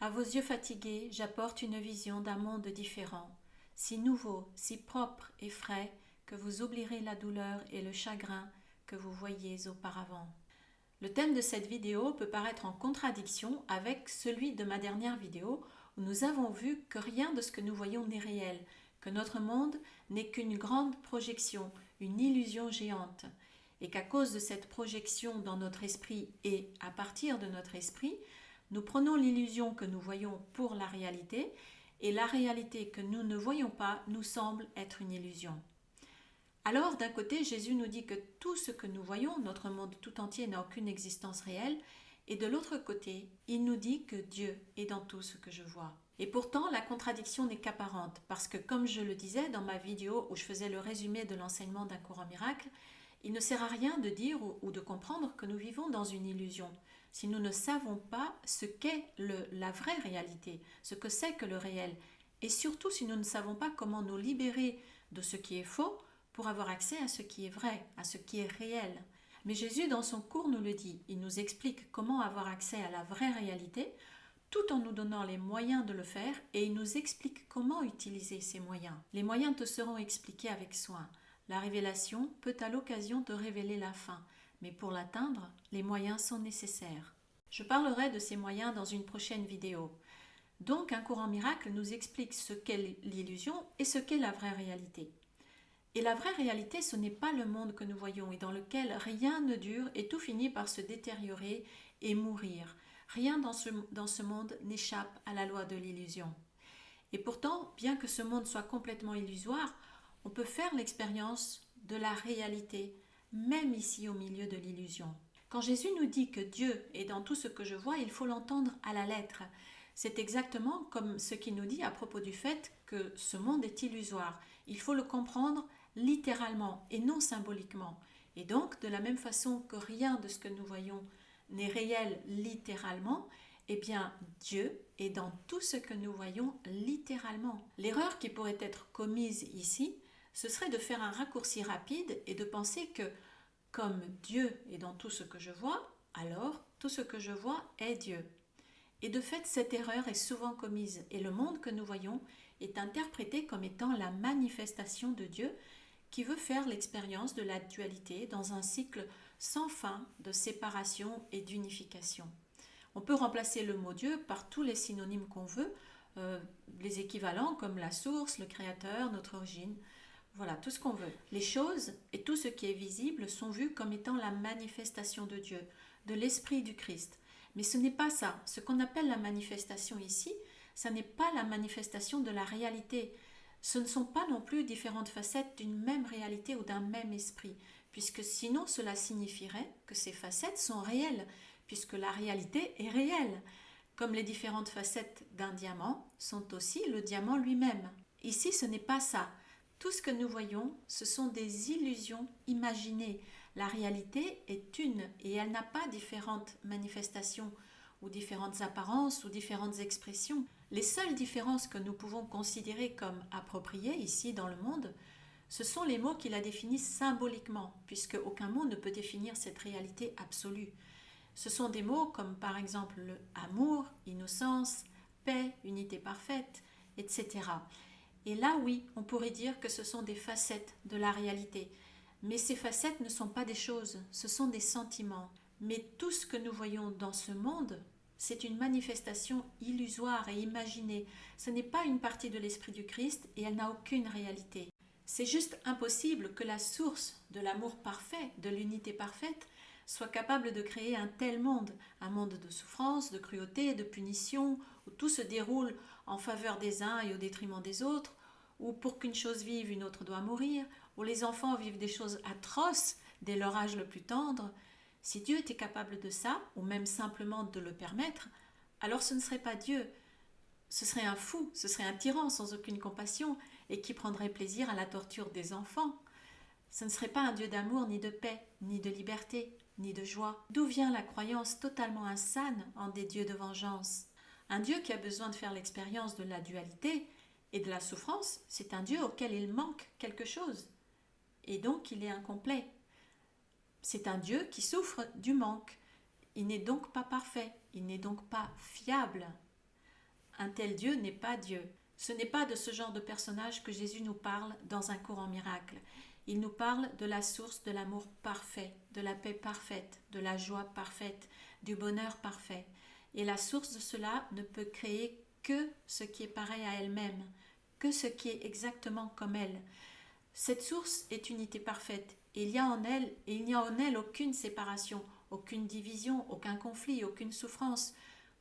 À vos yeux fatigués, j'apporte une vision d'un monde différent, si nouveau, si propre et frais, que vous oublierez la douleur et le chagrin que vous voyiez auparavant. Le thème de cette vidéo peut paraître en contradiction avec celui de ma dernière vidéo où nous avons vu que rien de ce que nous voyons n'est réel, que notre monde n'est qu'une grande projection, une illusion géante, et qu'à cause de cette projection dans notre esprit et à partir de notre esprit, nous prenons l'illusion que nous voyons pour la réalité et la réalité que nous ne voyons pas nous semble être une illusion. Alors, d'un côté, Jésus nous dit que tout ce que nous voyons, notre monde tout entier n'a aucune existence réelle, et de l'autre côté, il nous dit que Dieu est dans tout ce que je vois. Et pourtant, la contradiction n'est qu'apparente, parce que comme je le disais dans ma vidéo où je faisais le résumé de l'enseignement d'un cours en miracle, il ne sert à rien de dire ou de comprendre que nous vivons dans une illusion, si nous ne savons pas ce qu'est la vraie réalité, ce que c'est que le réel, et surtout si nous ne savons pas comment nous libérer de ce qui est faux, pour avoir accès à ce qui est vrai, à ce qui est réel. Mais Jésus, dans son cours, nous le dit. Il nous explique comment avoir accès à la vraie réalité, tout en nous donnant les moyens de le faire, et il nous explique comment utiliser ces moyens. Les moyens te seront expliqués avec soin. La révélation peut à l'occasion te révéler la fin, mais pour l'atteindre, les moyens sont nécessaires. Je parlerai de ces moyens dans une prochaine vidéo. Donc, un cours en miracle nous explique ce qu'est l'illusion et ce qu'est la vraie réalité. Et la vraie réalité, ce n'est pas le monde que nous voyons et dans lequel rien ne dure et tout finit par se détériorer et mourir. Rien dans ce monde n'échappe à la loi de l'illusion. Et pourtant, bien que ce monde soit complètement illusoire, on peut faire l'expérience de la réalité, même ici au milieu de l'illusion. Quand Jésus nous dit que Dieu est dans tout ce que je vois, il faut l'entendre à la lettre. C'est exactement comme ce qu'il nous dit à propos du fait que ce monde est illusoire. Il faut le comprendre littéralement et non symboliquement. Et donc, de la même façon que rien de ce que nous voyons n'est réel littéralement, eh bien, Dieu est dans tout ce que nous voyons littéralement. L'erreur qui pourrait être commise ici, ce serait de faire un raccourci rapide et de penser que, comme Dieu est dans tout ce que je vois, alors tout ce que je vois est Dieu. Et de fait, cette erreur est souvent commise et le monde que nous voyons est interprété comme étant la manifestation de Dieu qui veut faire l'expérience de la dualité dans un cycle sans fin de séparation et d'unification. On peut remplacer le mot Dieu par tous les synonymes qu'on veut, les équivalents comme la source, le créateur, notre origine, voilà, tout ce qu'on veut. Les choses et tout ce qui est visible sont vus comme étant la manifestation de Dieu, de l'Esprit du Christ. Mais ce n'est pas ça. Ce qu'on appelle la manifestation ici, ça n'est pas la manifestation de la réalité. Ce ne sont pas non plus différentes facettes d'une même réalité ou d'un même esprit, puisque sinon cela signifierait que ces facettes sont réelles, puisque la réalité est réelle, comme les différentes facettes d'un diamant sont aussi le diamant lui-même. Ici, ce n'est pas ça. Tout ce que nous voyons, ce sont des illusions imaginées. La réalité est une et elle n'a pas différentes manifestations ou différentes apparences ou différentes expressions. Les seules différences que nous pouvons considérer comme appropriées ici dans le monde, ce sont les mots qui la définissent symboliquement, puisque aucun mot ne peut définir cette réalité absolue. Ce sont des mots comme par exemple le amour, innocence, paix, unité parfaite, etc. Et là, oui, on pourrait dire que ce sont des facettes de la réalité. Mais ces facettes ne sont pas des choses, ce sont des sentiments. Mais tout ce que nous voyons dans ce monde, c'est une manifestation illusoire et imaginée. Ce n'est pas une partie de l'Esprit du Christ et elle n'a aucune réalité. C'est juste impossible que la source de l'amour parfait, de l'unité parfaite, soit capable de créer un tel monde, un monde de souffrance, de cruauté, de punition, où tout se déroule en faveur des uns et au détriment des autres, où pour qu'une chose vive, une autre doit mourir, où les enfants vivent des choses atroces dès leur âge le plus tendre. Si Dieu était capable de ça, ou même simplement de le permettre, alors ce ne serait pas Dieu, ce serait un fou, ce serait un tyran sans aucune compassion et qui prendrait plaisir à la torture des enfants. Ce ne serait pas un Dieu d'amour, ni de paix, ni de liberté, ni de joie. D'où vient la croyance totalement insane en des dieux de vengeance? Un Dieu qui a besoin de faire l'expérience de la dualité et de la souffrance, c'est un Dieu auquel il manque quelque chose. Et donc il est incomplet. C'est un Dieu qui souffre du manque. Il n'est donc pas parfait, il n'est donc pas fiable. Un tel Dieu n'est pas Dieu. Ce n'est pas de ce genre de personnage que Jésus nous parle dans un cours en miracle. Il nous parle de la source de l'amour parfait, de la paix parfaite, de la joie parfaite, du bonheur parfait. Et la source de cela ne peut créer que ce qui est pareil à elle-même, que ce qui est exactement comme elle. Cette source est unité parfaite. Et il n'y a en elle aucune séparation, aucune division, aucun conflit, aucune souffrance,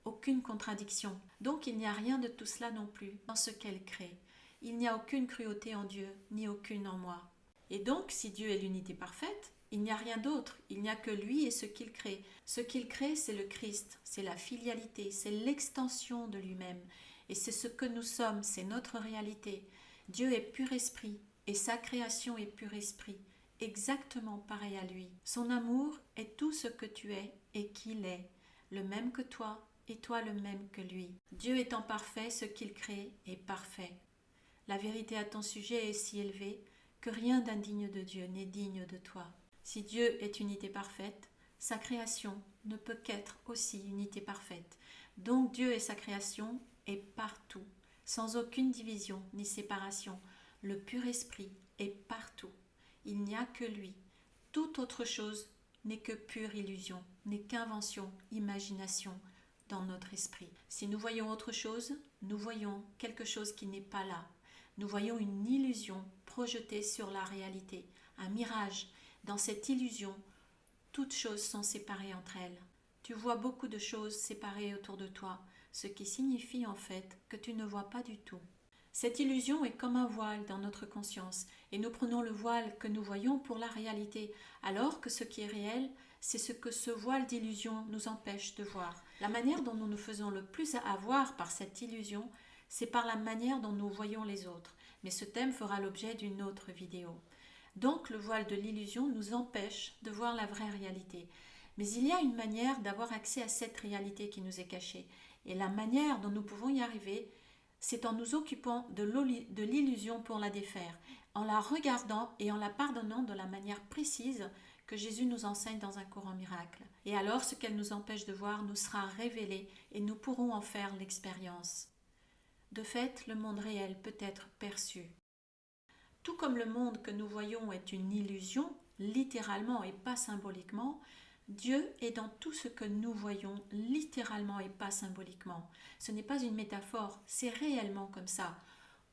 aucune contradiction. Donc il n'y a rien de tout cela non plus dans ce qu'elle crée. Il n'y a aucune cruauté en Dieu, ni aucune en moi. Et donc, si Dieu est l'unité parfaite, il n'y a rien d'autre, il n'y a que lui et ce qu'il crée. Ce qu'il crée, c'est le Christ, c'est la filialité, c'est l'extension de lui-même. Et c'est ce que nous sommes, c'est notre réalité. Dieu est pur esprit, et sa création est pur esprit, exactement pareil à lui. Son amour est tout ce que tu es et qu'il est, le même que toi, et toi le même que lui. Dieu étant parfait, ce qu'il crée est parfait. La vérité à ton sujet est si élevée que rien d'indigne de Dieu n'est digne de toi. Si Dieu est unité parfaite, sa création ne peut qu'être aussi unité parfaite. Donc Dieu et sa création est partout, sans aucune division ni séparation. Le pur esprit est partout. Il n'y a que lui. Toute autre chose n'est que pure illusion, n'est qu'invention, imagination dans notre esprit. Si nous voyons autre chose, nous voyons quelque chose qui n'est pas là. Nous voyons une illusion projetée sur la réalité, un mirage. Dans cette illusion, toutes choses sont séparées entre elles. Tu vois beaucoup de choses séparées autour de toi, ce qui signifie en fait que tu ne vois pas du tout. Cette illusion est comme un voile dans notre conscience, et nous prenons le voile que nous voyons pour la réalité, alors que ce qui est réel, c'est ce que ce voile d'illusion nous empêche de voir. La manière dont nous nous faisons le plus avoir par cette illusion, c'est par la manière dont nous voyons les autres. Mais ce thème fera l'objet d'une autre vidéo. Donc le voile de l'illusion nous empêche de voir la vraie réalité. Mais il y a une manière d'avoir accès à cette réalité qui nous est cachée. Et la manière dont nous pouvons y arriver, c'est en nous occupant de l'illusion pour la défaire, en la regardant et en la pardonnant de la manière précise que Jésus nous enseigne dans un cours en miracle. Et alors ce qu'elle nous empêche de voir nous sera révélé et nous pourrons en faire l'expérience. De fait, le monde réel peut être perçu. Tout comme le monde que nous voyons est une illusion, littéralement et pas symboliquement, Dieu est dans tout ce que nous voyons, littéralement et pas symboliquement. Ce n'est pas une métaphore, c'est réellement comme ça.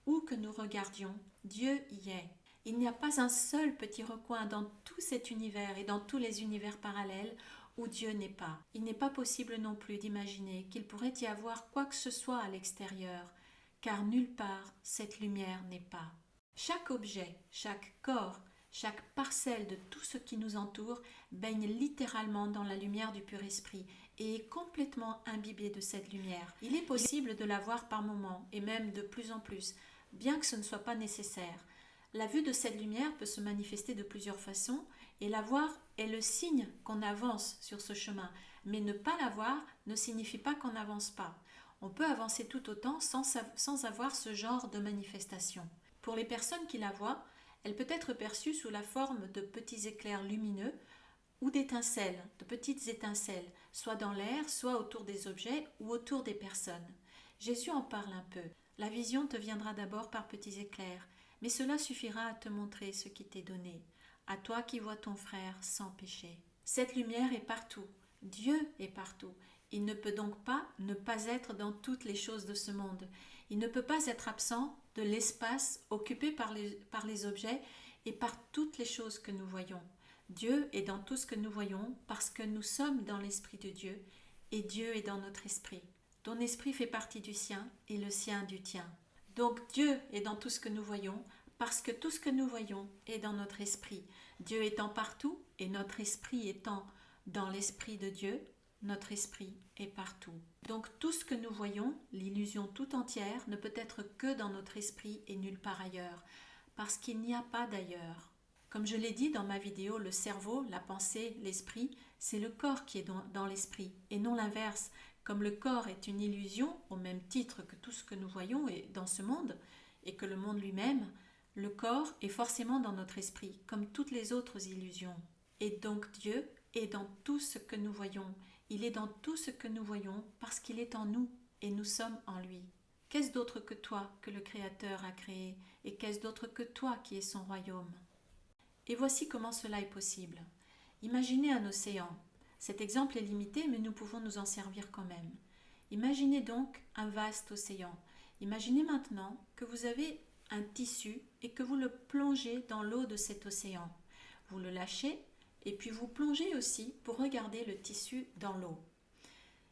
Où que nous regardions, Dieu y est. Il n'y a pas un seul petit recoin dans tout cet univers et dans tous les univers parallèles où Dieu n'est pas. Il n'est pas possible non plus d'imaginer qu'il pourrait y avoir quoi que ce soit à l'extérieur, car nulle part cette lumière n'est pas. Chaque objet, chaque corps, chaque parcelle de tout ce qui nous entoure baigne littéralement dans la lumière du pur esprit et est complètement imbibé de cette lumière. Il est possible de la voir par moments et même de plus en plus, bien que ce ne soit pas nécessaire. La vue de cette lumière peut se manifester de plusieurs façons et la voir est le signe qu'on avance sur ce chemin, mais ne pas la voir ne signifie pas qu'on n'avance pas. On peut avancer tout autant sans avoir ce genre de manifestation. Pour les personnes qui la voient, elle peut être perçue sous la forme de petits éclairs lumineux ou d'étincelles, de petites étincelles, soit dans l'air, soit autour des objets ou autour des personnes. Jésus en parle un peu. La vision te viendra d'abord par petits éclairs, mais cela suffira à te montrer ce qui t'est donné, à toi qui vois ton frère sans péché. Cette lumière est partout, Dieu est partout. Il ne peut donc pas ne pas être dans toutes les choses de ce monde. Il ne peut pas être absent de l'espace occupé par les objets et par toutes les choses que nous voyons. Dieu est dans tout ce que nous voyons parce que nous sommes dans l'esprit de Dieu et Dieu est dans notre esprit. Ton esprit fait partie du sien et le sien du tien. Donc Dieu est dans tout ce que nous voyons parce que tout ce que nous voyons est dans notre esprit. Dieu étant partout et notre esprit étant dans l'esprit de Dieu, notre esprit est partout. Donc tout ce que nous voyons, l'illusion tout entière, ne peut être que dans notre esprit et nulle part ailleurs, parce qu'il n'y a pas d'ailleurs. Comme je l'ai dit dans ma vidéo, le cerveau, la pensée, l'esprit, c'est le corps qui est dans l'esprit, et non l'inverse. Comme le corps est une illusion, au même titre que tout ce que nous voyons dans ce monde, et que le monde lui-même, le corps est forcément dans notre esprit, comme toutes les autres illusions. Et donc Dieu est dans tout ce que nous voyons. Il est dans tout ce que nous voyons parce qu'il est en nous. et nous sommes en lui. Qu'est-ce d'autre que toi que le Créateur a créé, et qu'est-ce d'autre que toi qui es son royaume? Et voici comment cela est possible. Imaginez un océan. Cet exemple est limité, mais nous pouvons nous en servir quand même. Imaginez donc un vaste océan. Imaginez maintenant que vous avez un tissu et que vous le plongez dans l'eau de cet océan. Vous le lâchez et puis vous plongez aussi pour regarder le tissu dans l'eau.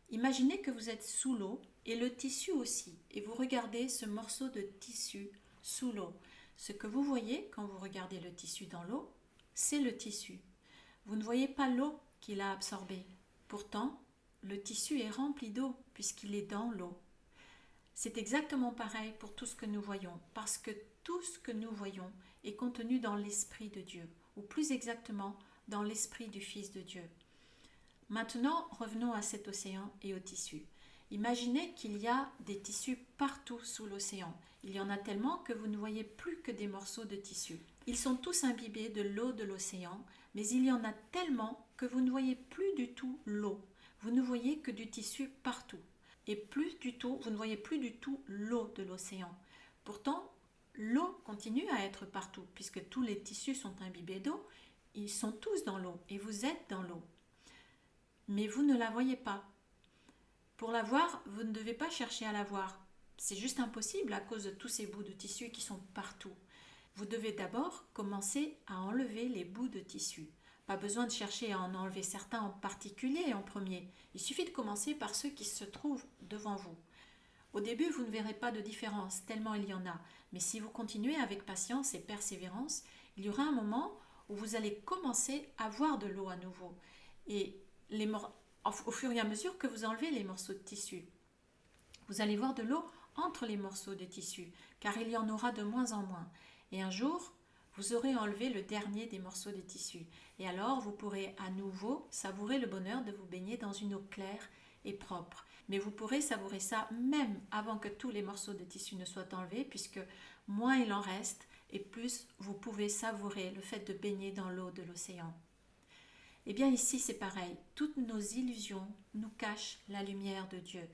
Imaginez que vous êtes sous l'eau et le tissu aussi, et vous regardez ce morceau de tissu sous l'eau. Ce que vous voyez quand vous regardez le tissu dans l'eau, c'est le tissu. Vous ne voyez pas l'eau qu'il a absorbée. Pourtant, le tissu est rempli d'eau puisqu'il est dans l'eau. C'est exactement pareil pour tout ce que nous voyons, parce que tout ce que nous voyons est contenu dans l'Esprit de Dieu, ou plus exactement dans l'Esprit du Fils de Dieu. Maintenant, revenons à cet océan et au tissu. Imaginez qu'il y a des tissus partout sous l'océan. Il y en a tellement que vous ne voyez plus que des morceaux de tissu. Ils sont tous imbibés de l'eau de l'océan, mais il y en a tellement que vous ne voyez plus du tout l'eau. Vous ne voyez que du tissu partout. Et vous ne voyez plus du tout l'eau de l'océan. Pourtant, l'eau continue à être partout, puisque tous les tissus sont imbibés d'eau. Ils sont tous dans l'eau, et vous êtes dans l'eau. Mais vous ne la voyez pas. Pour la voir, vous ne devez pas chercher à la voir. C'est juste impossible à cause de tous ces bouts de tissu qui sont partout. Vous devez d'abord commencer à enlever les bouts de tissu. Pas besoin de chercher à en enlever certains en particulier en premier. Il suffit de commencer par ceux qui se trouvent devant vous. Au début, vous ne verrez pas de différence, tellement il y en a. Mais si vous continuez avec patience et persévérance, il y aura un moment où vous allez commencer à voir de l'eau à nouveau. Et au fur et à mesure que vous enlevez les morceaux de tissu, vous allez voir de l'eau entre les morceaux de tissu, car il y en aura de moins en moins. Et un jour, vous aurez enlevé le dernier des morceaux de tissu. Et alors, vous pourrez à nouveau savourer le bonheur de vous baigner dans une eau claire et propre. Mais vous pourrez savourer ça même avant que tous les morceaux de tissu ne soient enlevés, puisque moins il en reste, et plus vous pouvez savourer le fait de baigner dans l'eau de l'océan. Eh bien ici c'est pareil, toutes nos illusions nous cachent la lumière de Dieu.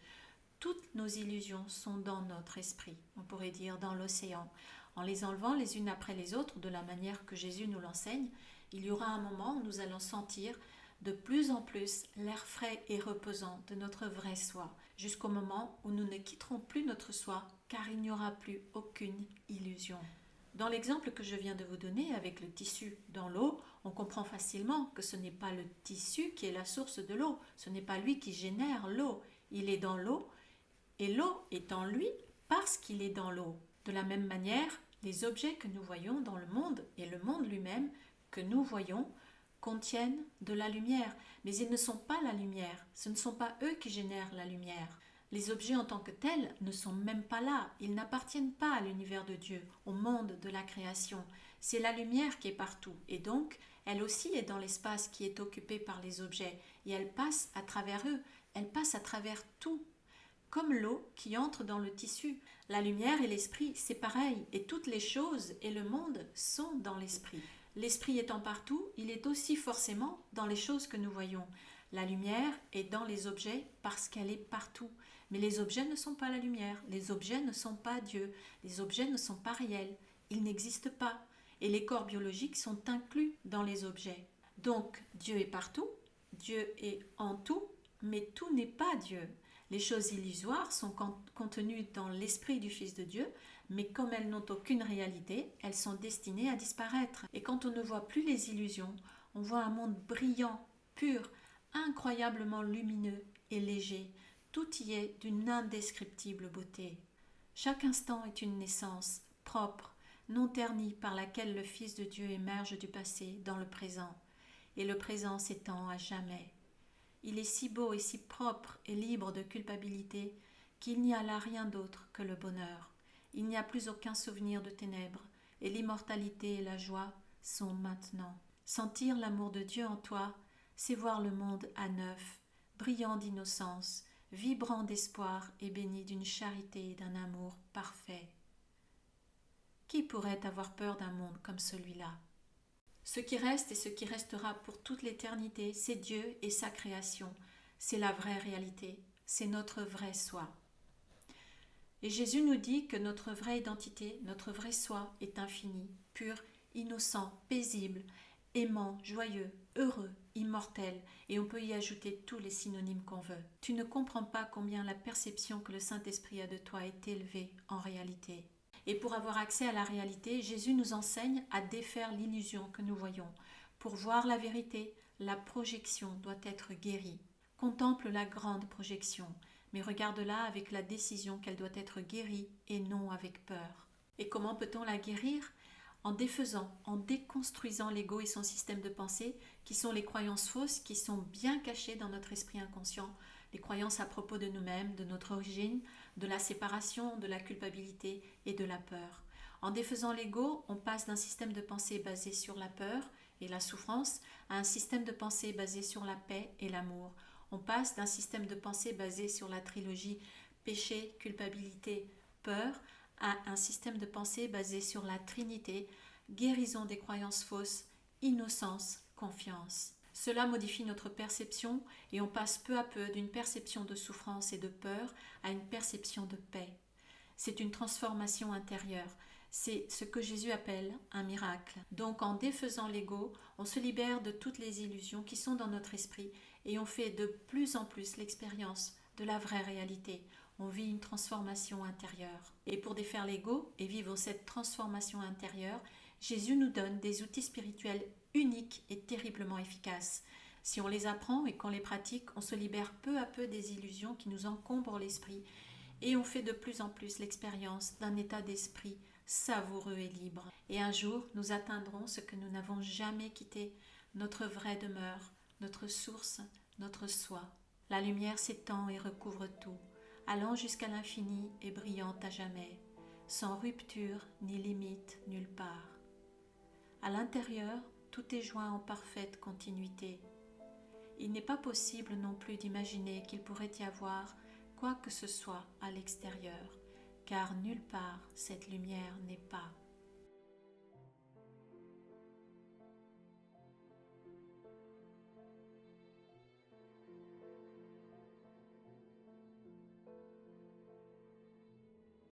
Toutes nos illusions sont dans notre esprit, on pourrait dire dans l'océan. En les enlevant les unes après les autres, de la manière que Jésus nous l'enseigne, il y aura un moment où nous allons sentir de plus en plus l'air frais et reposant de notre vrai soi, jusqu'au moment où nous ne quitterons plus notre soi, car il n'y aura plus aucune illusion. Dans l'exemple que je viens de vous donner avec le tissu dans l'eau, on comprend facilement que ce n'est pas le tissu qui est la source de l'eau, ce n'est pas lui qui génère l'eau, il est dans l'eau et l'eau est en lui parce qu'il est dans l'eau. De la même manière, les objets que nous voyons dans le monde et le monde lui-même que nous voyons contiennent de la lumière, mais ils ne sont pas la lumière, ce ne sont pas eux qui génèrent la lumière. Les objets en tant que tels ne sont même pas là, ils n'appartiennent pas à l'univers de Dieu, au monde de la création. C'est la lumière qui est partout, et donc elle aussi est dans l'espace qui est occupé par les objets, et elle passe à travers eux, elle passe à travers tout, comme l'eau qui entre dans le tissu. La lumière et l'esprit, c'est pareil, et toutes les choses et le monde sont dans l'esprit. L'esprit étant partout, il est aussi forcément dans les choses que nous voyons. La lumière est dans les objets parce qu'elle est partout. Mais les objets ne sont pas la lumière, les objets ne sont pas Dieu, les objets ne sont pas réels, ils n'existent pas. Et les corps biologiques sont inclus dans les objets. Donc Dieu est partout, Dieu est en tout, mais tout n'est pas Dieu. Les choses illusoires sont contenues dans l'esprit du Fils de Dieu, mais comme elles n'ont aucune réalité, elles sont destinées à disparaître. Et quand on ne voit plus les illusions, on voit un monde brillant, pur, incroyablement lumineux et léger. Tout y est d'une indescriptible beauté. Chaque instant est une naissance, propre, non ternie, par laquelle le Fils de Dieu émerge du passé dans le présent, et le présent s'étend à jamais. Il est si beau et si propre et libre de culpabilité qu'il n'y a là rien d'autre que le bonheur. Il n'y a plus aucun souvenir de ténèbres, et l'immortalité et la joie sont maintenant. Sentir l'amour de Dieu en toi, c'est voir le monde à neuf, brillant d'innocence, vibrant d'espoir et béni d'une charité et d'un amour parfait. Qui pourrait avoir peur d'un monde comme celui-là? Ce qui reste et ce qui restera pour toute l'éternité, c'est Dieu et sa création. C'est la vraie réalité, c'est notre vrai soi. Et Jésus nous dit que notre vraie identité, notre vrai soi est infini, pur, innocent, paisible, aimant, joyeux, heureux, immortel, et on peut y ajouter tous les synonymes qu'on veut. Tu ne comprends pas combien la perception que le Saint-Esprit a de toi est élevée en réalité. Et pour avoir accès à la réalité, Jésus nous enseigne à défaire l'illusion que nous voyons. Pour voir la vérité, la projection doit être guérie. Contemple la grande projection, mais regarde-la avec la décision qu'elle doit être guérie et non avec peur. Et comment peut-on la guérir ? En défaisant, en déconstruisant l'ego et son système de pensée, qui sont les croyances fausses qui sont bien cachées dans notre esprit inconscient, les croyances à propos de nous-mêmes, de notre origine, de la séparation, de la culpabilité et de la peur. En défaisant l'ego, on passe d'un système de pensée basé sur la peur et la souffrance à un système de pensée basé sur la paix et l'amour. On passe d'un système de pensée basé sur la trilogie péché, culpabilité, peur à un système de pensée basé sur la Trinité, guérison des croyances fausses, innocence, confiance. Cela modifie notre perception et on passe peu à peu d'une perception de souffrance et de peur à une perception de paix. C'est une transformation intérieure. C'est ce que Jésus appelle un miracle. Donc en défaisant l'ego, on se libère de toutes les illusions qui sont dans notre esprit et on fait de plus en plus l'expérience de la vraie réalité. On vit une transformation intérieure. Et pour défaire l'ego et vivre cette transformation intérieure, Jésus nous donne des outils spirituels uniques et terriblement efficaces. Si on les apprend et qu'on les pratique, on se libère peu à peu des illusions qui nous encombrent l'esprit et on fait de plus en plus l'expérience d'un état d'esprit savoureux et libre. Et un jour, nous atteindrons ce que nous n'avons jamais quitté, notre vraie demeure, notre source, notre soi. La lumière s'étend et recouvre tout, allant jusqu'à l'infini et brillant à jamais, sans rupture ni limite nulle part. À l'intérieur, tout est joint en parfaite continuité. Il n'est pas possible non plus d'imaginer qu'il pourrait y avoir quoi que ce soit à l'extérieur, car nulle part cette lumière n'est pas.